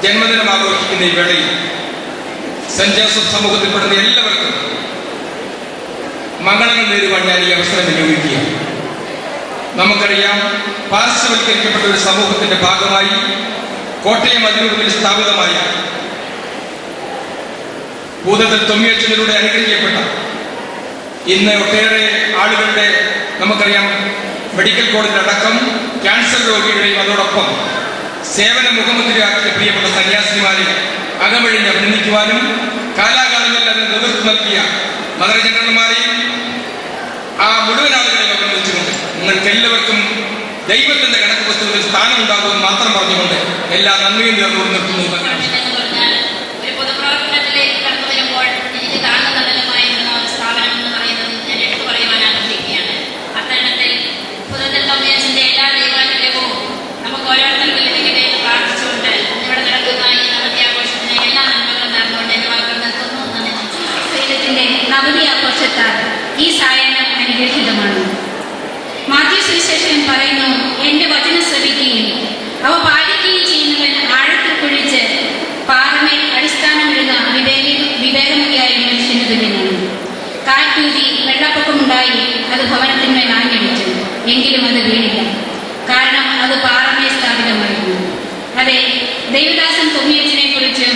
E: ജന്മദിനം ആഘോഷിക്കുന്ന ഈ വേളയിൽ സെന്റ് ജോസഫ് സമൂഹത്തിൽപ്പെടുന്ന എല്ലാവർക്കും മംഗളങ്ങൾ നേരുവാൻ ഞാൻ ഈ അവസരം വിനിയോഗിക്കുകയാണ്. നമുക്കറിയാം, പാർശ്വവൽക്കരിക്കപ്പെട്ട ഒരു സമൂഹത്തിന്റെ ഭാഗമായി കോട്ടയം അതിരൂപതയിൽ സ്ഥാപിതമായ ഭൂതത്തിൽ തൊമ്മിയച്ചനിലൂടെ അനുഗ്രഹിക്കപ്പെട്ട ഇന്ന് ഒട്ടേറെ ആളുകളുടെ നമുക്കറിയാം മെഡിക്കൽ കോളേജിലടക്കം ക്യാൻസർ രോഗികളെയും അതോടൊപ്പം സേവന മുഖമുദ്രയാക്കിയ പ്രിയപ്പെട്ട സന്യാസിമാരെ അകമഴിഞ്ഞ് അഭിനന്ദിക്കുവാനും കാലാകാലങ്ങളിൽ അതിന് നേതൃത്വം നൽകിയ മദർ ജനറൽമാരെയും ആ മുഴുവൻ ആളുകളെയും അഭിനന്ദിച്ചുകൊണ്ട് നിങ്ങൾക്ക് എല്ലാവർക്കും ദൈവത്തിന്റെ കണക്ക് പുസ്തകത്തിൽ സ്ഥാനമുണ്ടാകുമെന്ന് മാത്രം പറഞ്ഞുകൊണ്ട് എല്ലാ നന്ദിയും നേർന്നുകൊണ്ട് നിർത്തുന്നു.
H: ഒരു പൊതുപ്രവർത്തനത്തിലേക്ക് കടന്നു വരുമ്പോൾ എനിക്ക് താങ്ങുന്നതലമായിരുന്ന ഒരു സ്ഥാപനം എന്ന് പറയുന്നത് ഞാൻ എടുത്തു പറയുവാൻ ആഗ്രഹിക്കുകയാണ്. അത്തരണത്തിൽ പുതുതൽ തൊമ്മിയച്ചന്റെ എല്ലാ ദൈവാനുഗ്രഹവും നമുക്ക് ഓരോരുത്തർക്കും ലഭിക്കട്ടെ എന്ന് പ്രാർത്ഥിച്ചുകൊണ്ട് ഇവിടെ നടക്കുന്ന ഈ നവതിയാഘോഷത്തിന് എല്ലാ നന്മകളും നടന്നുകൊണ്ട് എന്റെ വാക്കുകൾ നിർത്തുന്നു.
I: ശൈലത്തിന്റെ നവതി ആഘോഷത്താൽ ഈ സായാഹ്നം അനുഗ്രഹീതമാണ്. മാത്യു സുവിശേഷകൻ പറയുന്നു, എന്റെ വചനം ശ്രവിക്കുകയും അവ പാലിക്കുകയും ചെയ്യുന്നവൻ ആഴത്തിൽ കുഴിച്ച് പാറമേൽ അടിസ്ഥാനമിടുന്ന വിവേകമതിയായ മനുഷ്യന് തുല്യനാണ്. കാറ്റൂതി വെള്ളപ്പൊക്കമുണ്ടായി അത് ഭവനത്തിന്മേൽ ആഞ്ഞടിച്ചു, എങ്കിലും അത് വീണില്ല, കാരണം അത് പാറമേൽ സ്ഥാപിതമായിരുന്നു. അതെ, ദേവദാസൻ തൊമ്മിയച്ചനെ കുറിച്ചും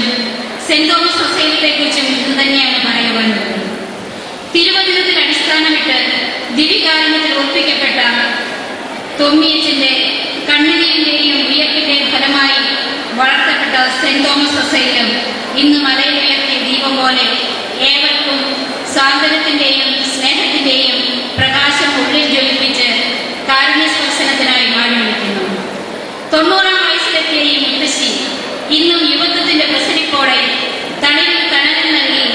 I: സെന്റ് തോമസ് അസൈലത്തെ കുറിച്ചും ഇത് തന്നെയാണ് പറയുവാനുള്ളത്. തിരുവചനത്തിൽ അടിസ്ഥാനമിട്ട് ദിവ്യകാരുണ്യത്തിൽ ഉറപ്പിക്കപ്പെട്ട തൊമ്മിയച്ചന്റെ കണ്ണുനീരിന്റെയും വിയർപ്പിന്റെയും ഫലമായി വളർത്തപ്പെട്ട സെന്റ് തോമസ് അസൈലം ഇന്ന് മലയിലുയർത്തിയ ദീപം പോലെ ഏവർക്കും സ്വാതന്ത്ര്യത്തിന്റെയും സ്നേഹത്തിന്റെയും പ്രകാശം ഉള്ളിൽ ജ്വലിപ്പിച്ച് കാരുണ്യ സ്പർശനത്തിനായി മാറി വിളിക്കുന്നു. 90ാം വയസ്സിലെത്തിയ ഈ മുത്തശ്ശി ഇന്നും യുവത്വത്തിന്റെ പ്രസരിപ്പോടെ തണലും തണലും നൽകി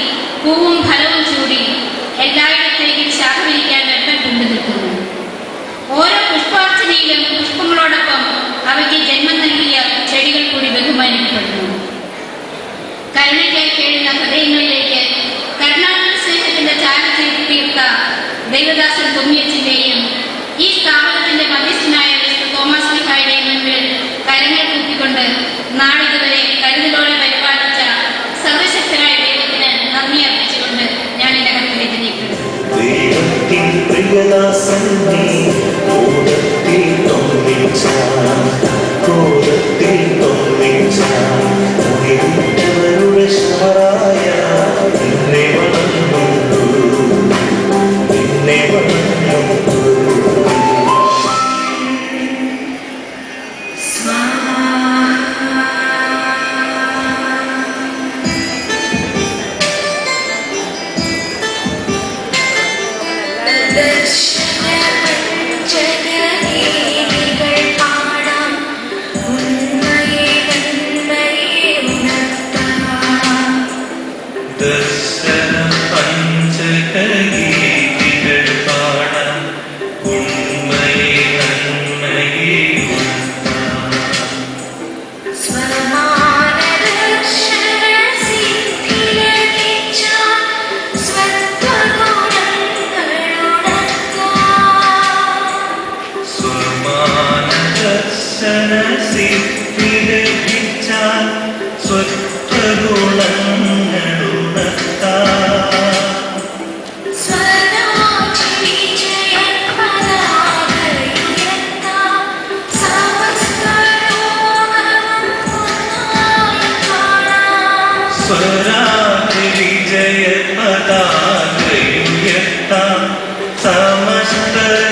I: പൂവും ഫലവും ചൂടി എല്ലായിടത്തേക്കും ശാഖ വിരിക്കാൻ വെട്ടം കൊണ്ടു നിൽക്കുന്നു. ഓരോ പുഷ്പാർച്ചനയിലും പുഷ്പങ്ങളോടൊപ്പം അവയ്ക്ക് ജന്മം നൽകിയ ചെടികൾ കൂടി ബഹുമാനിക്കപ്പെടുന്നു. കരുണയ്ക്കായി കേഴുന്ന ഹൃദയങ്ങളിലേക്ക് കരുണാകര സ്നേഹത്തിന്റെ ചാരത്തിൽ തീർത്ത ദേവദാസൻ തൊമ്മിയച്ചന്റെയും ഈ സ്ഥാപനത്തിന്റെ മധ്യസ്ഥനായ തോമസ് ലിഹായുടെയും മുൻപിൽ കരങ്ങൾ കൂപ്പിക്കൊണ്ട് നാളിതുവരെ കരുതലോടെ പരിപാലിച്ച സർവശക്തനായ ദൈവത്തിന് നന്ദി അർപ്പിച്ചുകൊണ്ട് ഞാൻ എന്റെ കത്തിലേക്ക് നീക്കുന്നു.
J: ദർശന സിദ്ധി ലഭിച്ച സ്വത്വഗുണങ്ങളുണർത്താം. സ്വരാജ് വിജയ പതാകയുയർത്താം. സമസ്ത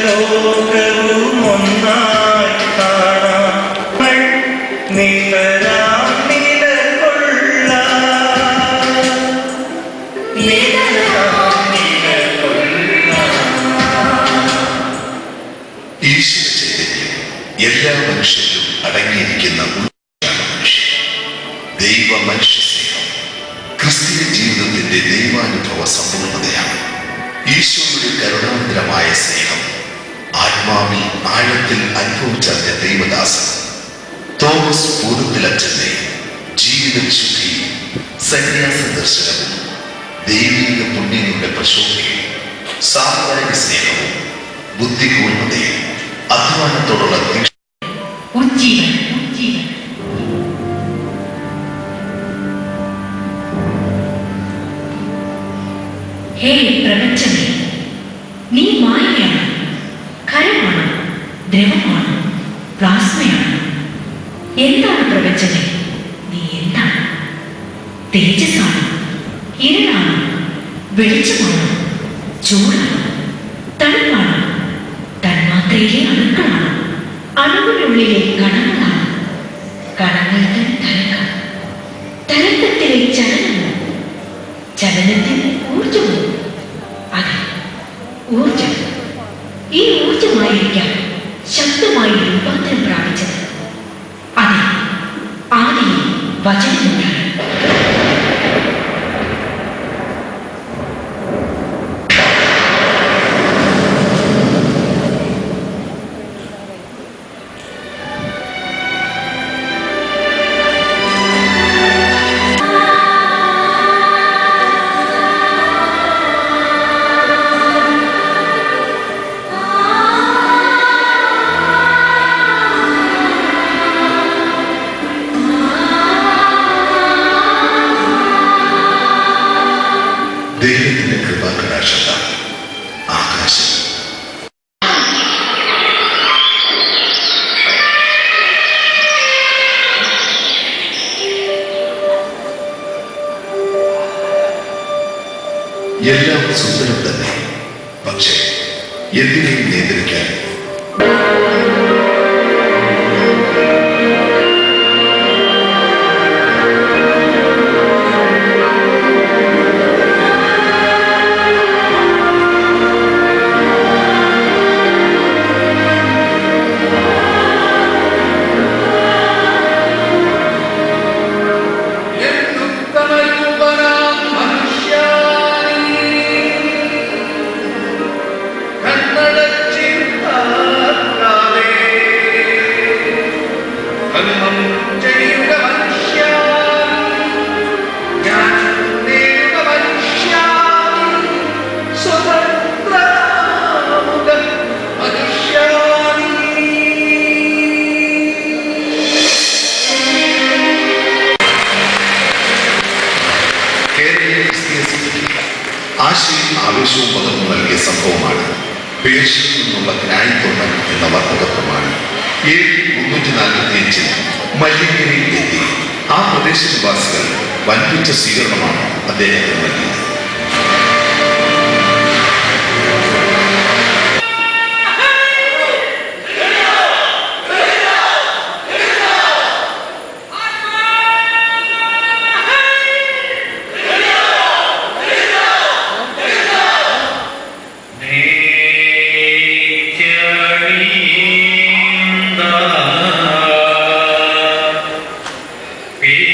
J: ലോകവും ഒന്നായി കാണാം. നിതരാം നിലകൊള്ളാം. നിതരാം നിലകൊള്ളാം.
K: ഈശ്വര ചൈതന്യം എല്ലാ മനുഷ്യരിലും അടങ്ങിയിരിക്കുന്ന മനുഷ്യൻ. ദൈവ മനുഷ്യ സ്നേഹം ക്രിസ്തീയ ജീവിതത്തിന്റെ ദൈവാനുഭവ സമ്പൂർണതയാണ്. ഈശോയുടെ കരുണാന്തരമായ സ്നേഹം ആത്മാവിൽ ആഴത്തിൽ അനുഭവിച്ചറിഞ്ഞ ദൈവദാസൻ തോമസ് പൂതത്തിലച്ഛന്റെ ജീവിത വിശുദ്ധിയും സന്യാസ ദർശനവും ദൈവിക പുണ്യങ്ങളുടെ പ്രശോഭയും സാമുദായിക സ്നേഹവും ബുദ്ധിപൂർണതയും അധ്വാനത്തോടുള്ള
L: ഹേ പ്രപഞ്ചമേ, നീ മായയാണ്, ഖരമാണ്, ദ്രവമാണ്, പ്ലാസ്മയാണ്. എന്താണ് പ്രപഞ്ചമേ? നീ എന്താണ്? തേജസ്സാണ്, ഇരുളാണ്, വെളിച്ചമാണ്, ചൂടാണ്, തണുപ്പാണ്, തന്മാത്രയിലെ അണുക്കളാണ്, അണുവിനുള്ളിലെ കണങ്ങളാണ്, കണങ്ങൾക്ക് തരംഗം, തരംഗത്തിലെ ചലനമോ, ചലനത്തിന് ഊർജമോ? അതെ, ഊർജം. ഈ ഊർജമായിരിക്കാം ശബ്ദമായി രൂപാന്തരം പ്രാപിച്ചത്. അതെ, ആദിയിൽ വചനമുണ്ടായി.
K: ദൈവത്തിന്റെ കൃപാകടാക്ഷത ആകാശം. എല്ലാം സുന്ദരം തന്നെ, പക്ഷേ എന്തിനേയും നിയന്ത്രിക്കാൻ ആശയും ആവേശവും പകർന്നു നൽകിയ സംഭവമാണ് പേർഷ്യയിൽ നിന്നുള്ള ഗ്നായിത്തൊണ്ടൻ എന്ന വർത്തകത്വമാണ്. 345 മല്ലിക്കരയിൽ എത്തി ആ പ്രദേശനിവാസികൾ വൻപിച്ച സ്വീകരണമാണ് അദ്ദേഹത്തിന് നൽകിയത്.
J: Be you.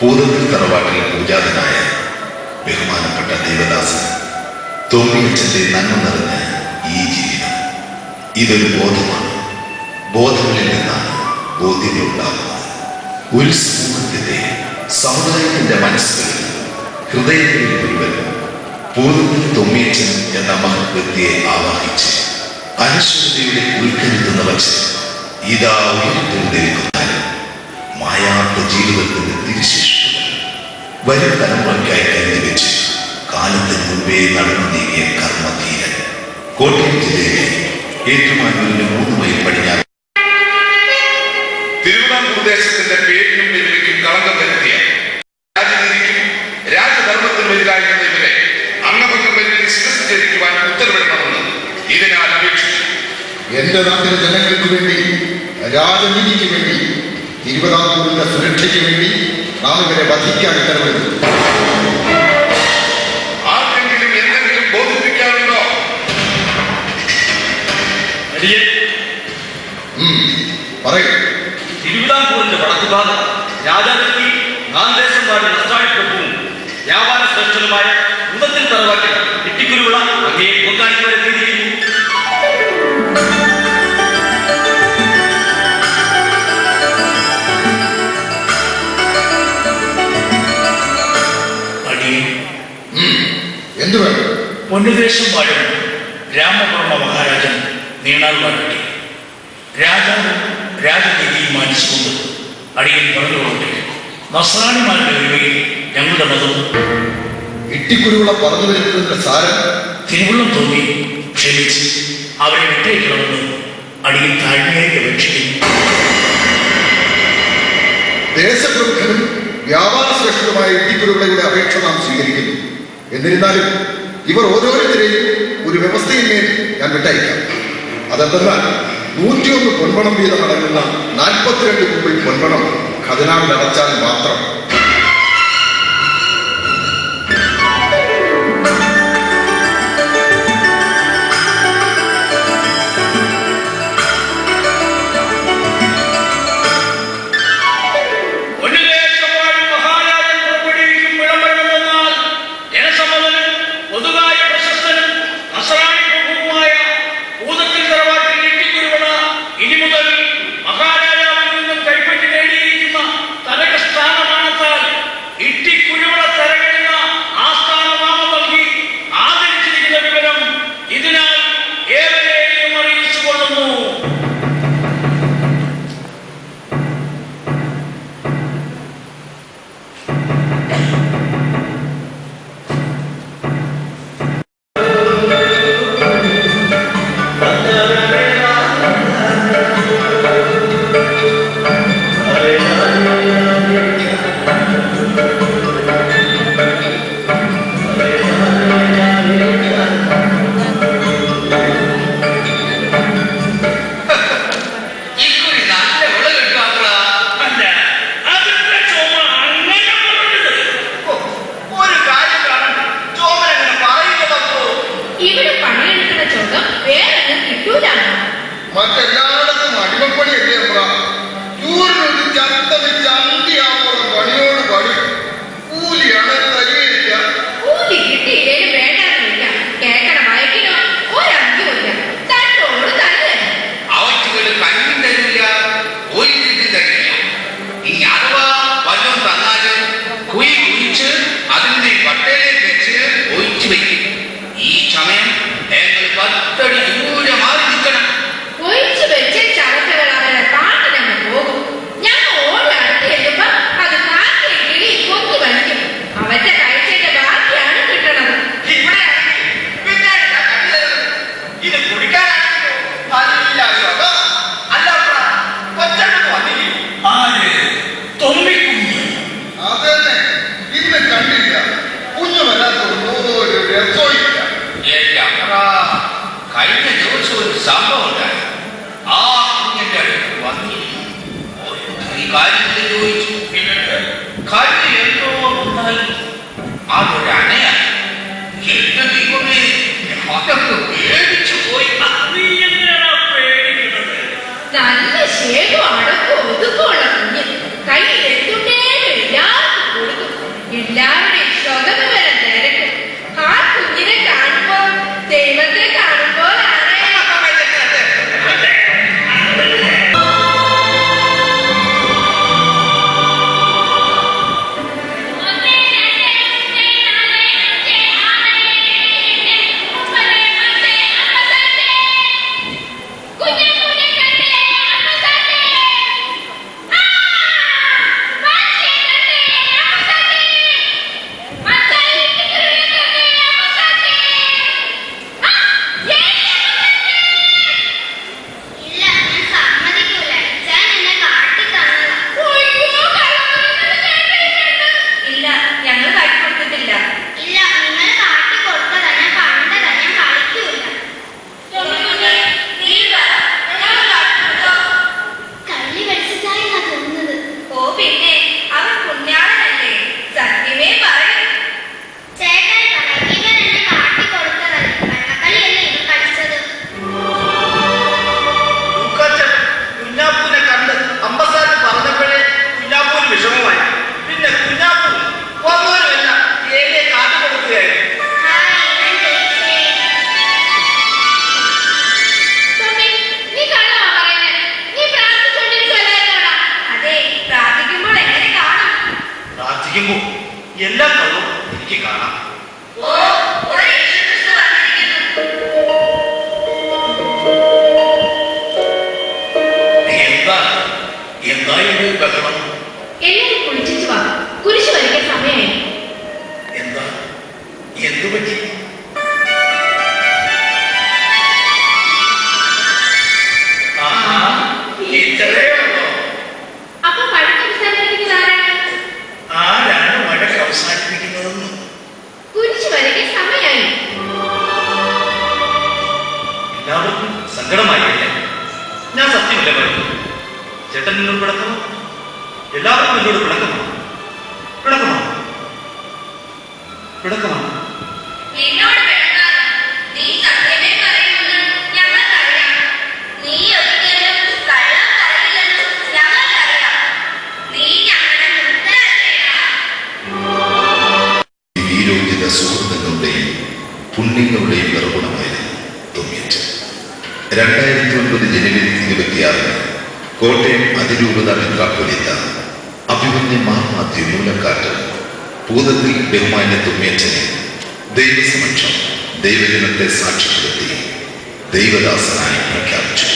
K: പൂതത്തിൽ തറവാട്ടിൽ പൂജാതനായ ബഹുമാനപ്പെട്ട ദേവദാസൻ തൊമ്മിയച്ചന്റെ നന്മ നിറഞ്ഞ ഈ ജീവിതം ഇതൊരു ബോധമാണ്. ബോധങ്ങളിൽ നിന്നാണ് ബോധ്യങ്ങൾ ഉണ്ടാകുന്നത്. ഒരു സമൂഹത്തിന്റെ സമുദായത്തിന്റെ മനസ്സുകളിൽ ഹൃദയങ്ങളിൽ മുഴുവൻ പൂതത്തിൽ തൊമ്മിയച്ചൻ എന്ന മഹത് വ്യക്തിയെ ആവാഹിച്ച് അനുശ്വരതയുടെ ഉൾക്കരുത്തുന്ന വച്ച് ഇതാ ഉയർത്തെഴുന്നേൽക്കുന്ന മായാത്ത ജീവിതത്തിന്റെ തിരുശേഷിപ്പുകൾ വരും തലമുറയ്ക്കായി കരുതി വെച്ച് കാലത്തിന് മുൻപേ നടന്നു നീങ്ങിയ കർമ്മധീരൻ കോട്ടയം ജില്ലയിലെ ഏറ്റുമാനൂരിന് 3 മൈൽ പടിഞ്ഞാറ്
D: തിരുവിതാംകൂർ ദേശത്തിന്റെ പേരിനും പെരുമയ്ക്കും കളങ്കം വരുത്തിയ രാജനീതിക്കും രാജധർമ്മത്തിനും എതിരായിരുന്ന ഇവരെ അംഗഭംഗം വരുത്തി ശിരസ് ഛേദിക്കുവാൻ ഉത്തരവിടണമെന്ന് ഇതിനാൽ അപേക്ഷിച്ചു.
M: എന്റെ നാട്ടിലെ ജനങ്ങൾക്ക് വേണ്ടി, രാജനീതിക്ക് വേണ്ടി, തിരുവിതാംകൂറിന്റെ സുരക്ഷയ്ക്ക് വേണ്ടി നാം ഇവരെ വധിക്കാൻ ഉത്തരവിടുന്നു.
D: ആർക്കെങ്കിലും എന്തെങ്കിലും ബോധിപ്പിക്കാറുണ്ടോ?
M: പറയൂ.
E: തിരുവിതാംകൂറിന്റെ വടക്കുഭാഗം രാജാവിൽ നാന്തേശം വാടി നസ്രാണിക്കൊപ്പവും വ്യാപാര ശ്രേഷ്ഠനുമായ കുന്തത്തിൽ തറവാട്ടിൽ ഇട്ടിക്കുരുവിള അങ്ങയെ പൊങ്കാണിക്ക് വരുത്തിയിരിക്കുന്നു.
M: എന്തു വേണം?
E: പൊന്നുദേശം വാഴും രാമവർമ്മ മഹാരാജൻ നീണാൾ വാഴട്ടെ. രാജാവും രാജനീതിയും മാനിച്ചുകൊണ്ട് അടിയൻ പറഞ്ഞുകൊണ്ട് നസ്രാണിമാരുടെ ഒരുവയിൽ ഞങ്ങളുടെ മതം
M: ഇട്ടിക്കുരുവിള പറഞ്ഞു വരുന്നതിന്റെ സാരം
E: തിരുവുള്ളം തോന്നി ക്ഷമിച്ച് അവരെ വിട്ടയക്കണമെന്ന് അടിയൻ താഴ്മയായി അപേക്ഷിക്കുന്നു.
M: ദേശപ്രമുഖനും വ്യാപാര ശ്രേഷ്ഠനുമായ ഇട്ടിക്കുരുവിളയുടെ അപേക്ഷ നാം സ്വീകരിക്കുന്നു. എന്നിരുന്നാലും ഇവർ ഓരോരുത്തരെയും ഒരു വ്യവസ്ഥയിന്മേൽ ഞാൻ വിട്ടയക്കാം. അതെന്തെന്നാൽ 101 പൊൻപണം വീതം അടങ്ങുന്ന 42 കുമ്പിൾ പൊൻപണം ഖജനാവിൽ അടച്ചാൽ മാത്രം. മറ്റെല്ലായിടത്തും അടിമപ്പണിയല്ലേ അമ്ര. യൂറിനൊരു ചത്ത വെച്ച് അന്തിയാവുന്ന പണിയോട് പണി. കൂലിയാണ് തരികയില്ല.
I: കൂലി കിട്ടിയില്ലേലും വേണ്ടാന്നില്ല. കേൾക്കണ വയക്കിനോ ഒരന്ത്യമില്ല. തന്നോട് തന്നെ
C: അവറ്റുകള് കഞ്ഞും തരില്ല, ഒരു കിട്ടി തരില്ല. ഇനി അഥവാ വല്ലതും തന്നാല് കുഴി കുഴിച്ച് അതിന്റെ പട്ടേലെ വെച്ച് ഒഴിച്ചു വെക്കും. ഈ സമയം ഞങ്ങൾ 10 അടി ദൂരെ മാറി നിൽക്കണം.
I: ഒഴിച്ചു വെച്ച് ചവറ്റുകൾ അവരുടെ പാട്ടിനങ്ങ് പോകും. ഞാൻ ഓടി അടുത്ത് ചെല്ലുമ്പോ അത് കാക്കിയ കിളി കൊത്തി വലിക്കും. അവന്റെ കഴിച്ചതിന്റെ ബാക്കിയാണ് കിട്ടണത്.
C: ഇത് കുടിക്കാനാണല്ലോ നല്ല ശോഭ. അല്ല കൊച്ചെണ്ണ വന്നിരിക്കും. ആര്? തൊമ്മിക്കുഞ്ഞ്.
M: അതന്നെ ഇന്ന് കണ്ടില്ല. കുഞ്ഞു വരാത്ത ഒരു രസമില്ല.
C: കഴിഞ്ഞ ദിവസം ഒരു സംഭവം ഉണ്ടായി. ആ കുഞ്ഞിന്റെ അടുത്ത് വന്നിരുന്നു. ഈ കാര്യത്തിൽ ചോദിച്ചു. കാര്യം എന്തോ ഉണ്ടായി. അതൊരു അണയാണ്. എന്റെ ദൈവമേ, അതൊക്കെ പേടിച്ചു പോയി. നീ എന്തിനാ പേടിക്കുന്നത്?
I: നല്ല ശേഖം അടക്കോ ഒതുക്കമുള്ള കുഞ്ഞ്. കയ്യിൽ എത്തുന്നേ എല്ലാവർക്കും
N: പ്രാർത്ഥിക്കുമ്പോൾ എല്ലാ കള്ളവും എനിക്ക് കാണാം.
C: എന്തായിരുന്നു ബഹളം?
I: എല്ലാരും കുളിച്ചു വാ, കുരിശ് വരയ്ക്കാൻ സമയമായി.
C: എന്താ എന്തു പറ്റി? ഇത്രയുള്ളോ?
I: അപ്പൊ വഴക്ക് അവസാനിപ്പിക്കുന്നത് ആരാണ്?
C: ആരാണ് വഴക്ക് അവസാനിപ്പിക്കുന്നതെന്ന്?
I: കുരിശ് വരയ്ക്കാൻ സമയമായി.
N: എല്ലാവർക്കും സങ്കടമായില്ലേ? ഞാൻ സത്യമല്ലേ പറഞ്ഞു. ചേട്ടൻ എന്നോട് പിണക്കമോ? എല്ലാവർക്കും എന്നോട് പിണക്കമാണ്. പിണക്കമാണ്. പിണക്കമാണ്.
I: നിന്നോട് പിണങ്ങാൻ നീ സത്യമേ പറയുമെന്ന് ഞങ്ങൾക്കറിയാം. നീ ഒരിക്കലും കള്ളം പറയില്ലെന്ന് ഞങ്ങൾക്കറിയാം. നീ ഞങ്ങളുടെ മുത്തച്ഛനാ.
K: വീരോചിത സുഹൃത്തുക്കളുടെയും പുണ്യങ്ങളുടെയും നിർഗുണമായിരുന്നു തുമ്മിയച്ചൻ. 2009 ജനുവരി 26 കോട്ടയം അതിരൂപത മെത്രാപ്പൊലീത്ത അഭിമന്യ മാർമാത്യു മൂലക്കാട്ട് ഭൂതത്തിൽ ബഹുമാന്യ തുമ്മിയച്ചനെ ദൈവസമക്ഷം ദൈവജനത്തെ സാക്ഷ്യപ്പെടുത്തി ദൈവദാസനായി പ്രഖ്യാപിച്ചു.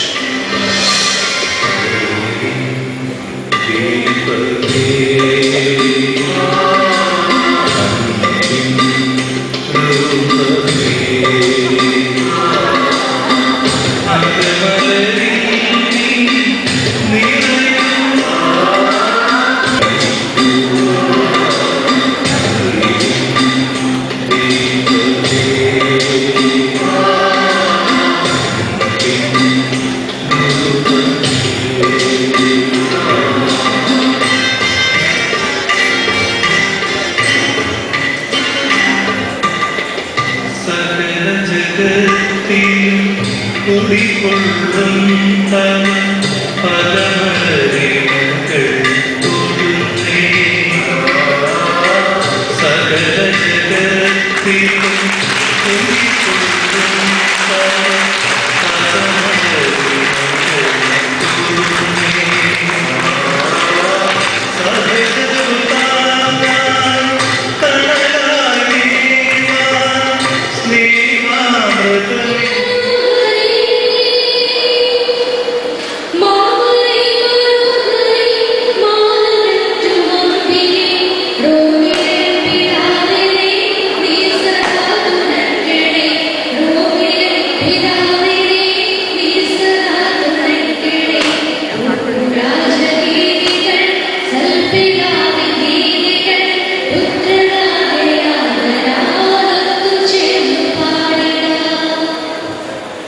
J: സകല ജഗത്തിലും കുടികൊള്ളും തവ പദമ